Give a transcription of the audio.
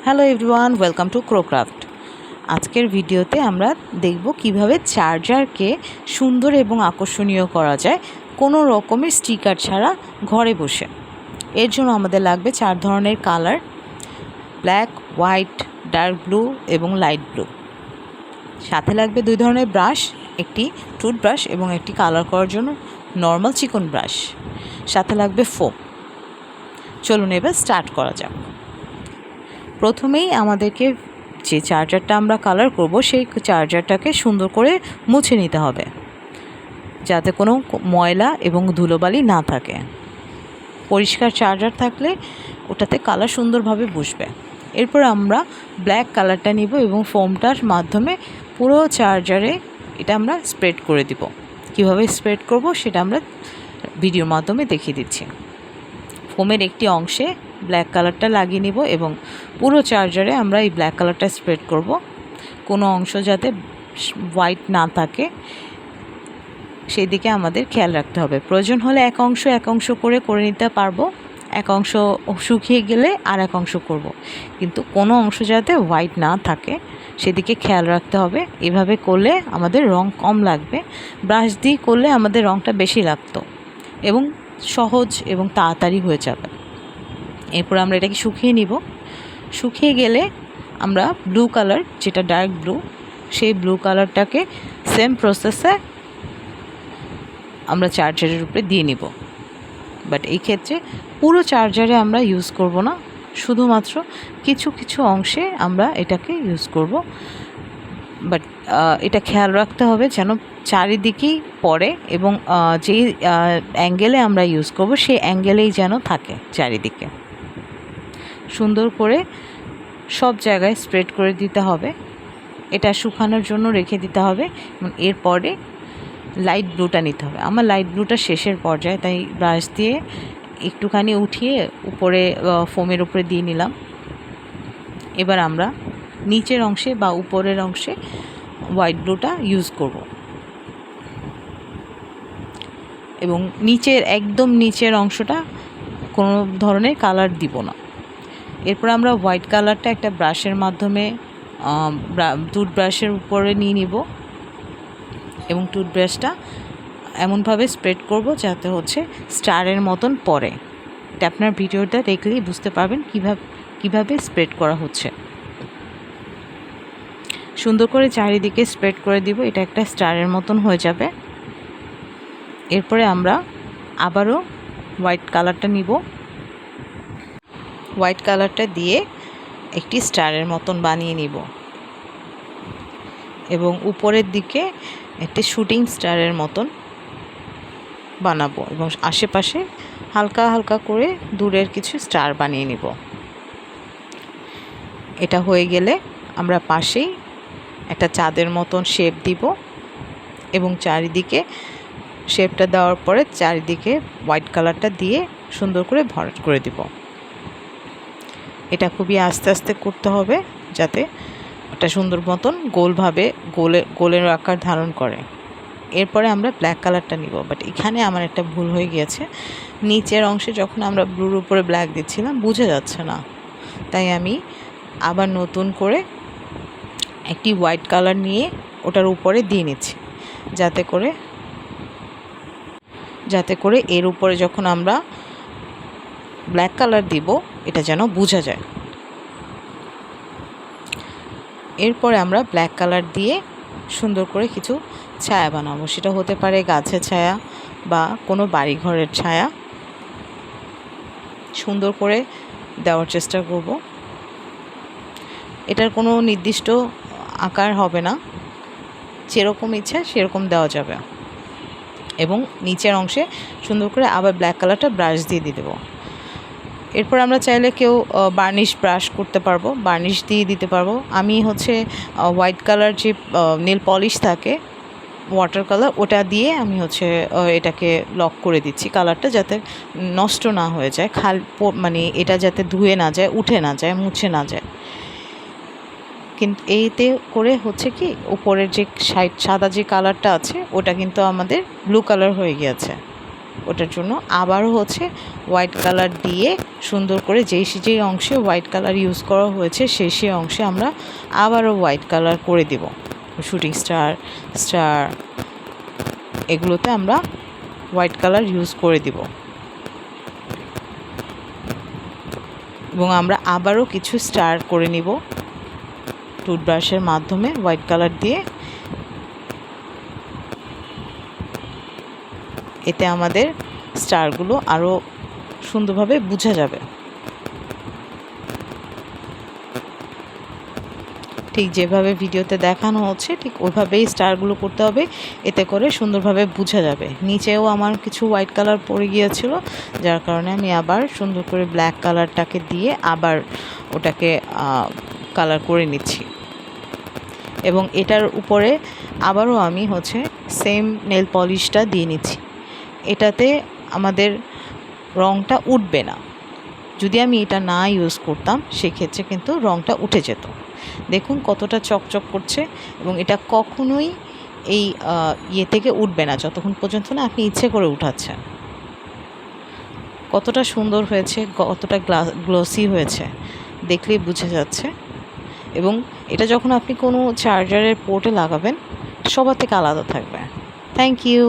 Hello everyone, welcome to Crocraft. আজকের ভিডিওতে আমরা দেখব কিভাবে চার্জারকে সুন্দর এবং আকর্ষণীয় করা যায় কোনো রকমের স্টিকার ছাড়া ঘরে বসে। এর জন্য আমাদের লাগবে 4 ধরনের colour: black, white, dark blue এবং লাইট ব্লু। সাথে লাগবে 2 ধরনের ব্রাশ, একটি টুথব্রাশ এবং একটি কালার করার জন্য নর্মাল চিকন ব্রাশ। সাথে লাগবে ফোম। চলুন এবার স্টার্ট করা যাক। প্রথমেই আমাদেরকে যে চার্জারটা আমরা কালার করব সেই চার্জারটাকে সুন্দর করে মুছে নিতে হবে, যাতে কোনো ময়লা এবং ধুলোবালি না থাকে। পরিষ্কার চার্জার থাকলে ওটাতে কালার সুন্দরভাবে বসবে। এরপর আমরা ব্ল্যাক কালারটা নিব এবং ফোমটার মাধ্যমে পুরো চার্জারে এটা আমরা স্প্রেড করে দিব। কিভাবে স্প্রেড করব সেটা আমরা ভিডিওর মাধ্যমে দেখিয়ে দিচ্ছি। ফোমের একটি অংশে ব্ল্যাক কালারটা লাগিয়ে নিব এবং পুরো চার্জারে আমরা এই ব্ল্যাক কালারটা স্প্রেড করব। কোনো অংশ যাতে হোয়াইট না থাকে সেই দিকে আমাদের খেয়াল রাখতে হবে। প্রয়োজন হলে এক অংশ করে নিতে পারবো। এক অংশ শুকিয়ে গেলে আর এক অংশ করব, কিন্তু কোনো অংশ যাতে হোয়াইট না থাকে সেদিকে খেয়াল রাখতে হবে। এভাবে করলে আমাদের রং কম লাগবে। ব্রাশ দিয়ে করলে আমাদের রংটা বেশি লাগতো এবং সহজ এবং তাড়াতাড়ি হয়ে যাবে। এরপর আমরা এটাকে শুকিয়ে নিব। শুকিয়ে গেলে আমরা ব্লু কালার, যেটা ডার্ক ব্লু, সেই ব্লু কালারটাকে সেম প্রসেসে আমরা চার্জারের উপরে দিয়ে নিব। বাট এই ক্ষেত্রে পুরো চার্জারে আমরা ইউজ করব না, শুধুমাত্র কিছু কিছু অংশে আমরা এটাকে ইউজ করব। বাট এটা খেয়াল রাখতে হবে যেন চারিদিকেই পড়ে এবং যেই অ্যাঙ্গেলে আমরা ইউজ করব সেই অ্যাঙ্গেলেই যেন থাকে চারিদিকে। সুন্দর করে সব জায়গায় স্প্রেড করে দিতে হবে। এটা শুকানোর জন্য রেখে দিতে হবে এবং এরপরে লাইট ব্লুটা নিতে হবে। আমার লাইট ব্লুটা শেষের পর্যায়ে, তাই ব্রাশ দিয়ে একটুখানি উঠিয়ে উপরে ফোমের উপরে দিয়ে নিলাম। এবার আমরা নিচের অংশে বা উপরের অংশে হোয়াইট ব্লুটা ইউজ করব এবং একদম নিচের অংশটা কোনো ধরনের কালার দিব না। এরপর আমরা হোয়াইট কালারটা একটা ব্রাশের মাধ্যমে টুথব্রাশের উপরে নিয়ে নিব এবং টুথব্রাশটা এমনভাবে স্প্রেড করব যাতে স্টারের মতন পড়ে। এটা আপনার ভিডিওটা দেখলেই বুঝতে পারবেন কিভাবে স্প্রেড করা হচ্ছে। সুন্দর করে চারিদিকে স্প্রেড করে দিব, এটা একটা স্টারের মতন হয়ে যাবে। এরপরে আমরা আবারও হোয়াইট কালারটা নিব। হোয়াইট কালারটা দিয়ে একটি স্টারের মতন বানিয়ে নিব এবং উপরের দিকে একটি শুটিং স্টারের মতন বানাবো এবং আশেপাশে হালকা হালকা করে দূরের কিছু স্টার বানিয়ে নিব। এটা হয়ে গেলে আমরা পাশেই একটা চাঁদের মতন শেপ দিব এবং চারিদিকে শেপটা দেওয়ার পরে চারিদিকে হোয়াইট কালারটা দিয়ে সুন্দর করে ভরাট করে দিব। এটা খুবই আস্তে আস্তে করতে হবে যাতে একটা সুন্দর মতন গোলভাবে গোলের আকার ধারণ করে। এরপরে আমরা ব্ল্যাক কালারটা নিব। বাট এখানে আমার একটা ভুল হয়ে গিয়েছে। নিচের অংশে যখন আমরা ব্লুর উপরে ব্ল্যাক দিচ্ছিলাম বোঝা যাচ্ছে না, তাই আমি আবার নতুন করে একটি হোয়াইট কালার নিয়ে ওটার উপরে দিয়ে নিচ্ছি, যাতে করে এর উপরে যখন আমরা ব্ল্যাক কালার দিব এটা যেন বোঝা যায়। এরপরে আমরা ব্ল্যাক কালার দিয়ে সুন্দর করে কিছু ছায়া বানাবো। সেটা হতে পারে গাছের ছায়া বা কোনো বাড়িঘরের ছায়া। সুন্দর করে দেওয়ার চেষ্টা করব। এটার কোনো নির্দিষ্ট আকার হবে না, যেরকম ইচ্ছা সেরকম দেওয়া যাবে। এবং নিচের অংশে সুন্দর করে আবার ব্ল্যাক কালারটা ব্রাশ দিয়ে দেবো। এরপর আমরা চাইলে কেউ বার্নিশ ব্রাশ করতে পারবো, বার্নিশ দিয়ে দিতে পারবো। আমি হোয়াইট কালার যে নেল পলিশ থাকে, ওয়াটার কালার, ওটা দিয়ে আমি এটাকে লক করে দিচ্ছি কালারটা, যাতে নষ্ট না হয়ে যায়, মানে এটা যাতে ধুয়ে না যায়, উঠে না যায়, মুছে না যায়। কিন্তু এইতে করে কি উপরের যে সাদা যে কালারটা আছে ওটা কিন্তু আমাদের ব্লু কালার হয়ে গিয়েছে। ওটার জন্য আবারও হচ্ছে হোয়াইট কালার দিয়ে সুন্দর করে যেই অংশে হোয়াইট কালার ইউজ করা হয়েছে সেই অংশে আমরা আবারও হোয়াইট কালার করে দেব। শুটিং স্টার এগুলোতে আমরা হোয়াইট কালার ইউজ করে দিব এবং আমরা আবারও কিছু স্টার করে নিব টুথব্রাশের মাধ্যমে হোয়াইট কালার দিয়ে। এতে আমাদের স্টারগুলো আরও সুন্দরভাবে বোঝা যাবে। ঠিক যেভাবে ভিডিওতে দেখানো হচ্ছে ঠিক ওইভাবেই স্টারগুলো করতে হবে, এতে করে সুন্দরভাবে বোঝা যাবে। নিচেও আমার কিছু হোয়াইট কালার পড়ে গিয়েছিল, যার কারণে আমি আবার সুন্দর করে ব্ল্যাক কালারটাকে দিয়ে আবার ওটাকে কালার করে নিচ্ছি এবং এটার উপরে আবারও আমি হচ্ছে সেম নেল পলিশটা দিয়ে নিচ্ছি। এটাতে আমাদের রঙটা উঠবে না। যদি আমি এটা না ইউজ করতাম সেক্ষেত্রে কিন্তু রঙটা উঠে যেত। দেখুন কতটা চকচক করছে এবং এটা কখনোই এই ইয়ে থেকে উঠবে না যতক্ষণ পর্যন্ত না আপনি ইচ্ছে করে উঠাচ্ছেন। কতটা সুন্দর হয়েছে, কতটা গ্লসি হয়েছে দেখলেই বোঝা যাচ্ছে। এবং এটা যখন আপনি কোনো চার্জারের পোর্টে লাগাবেন সবার থেকে আলাদা থাকবে। Thank you.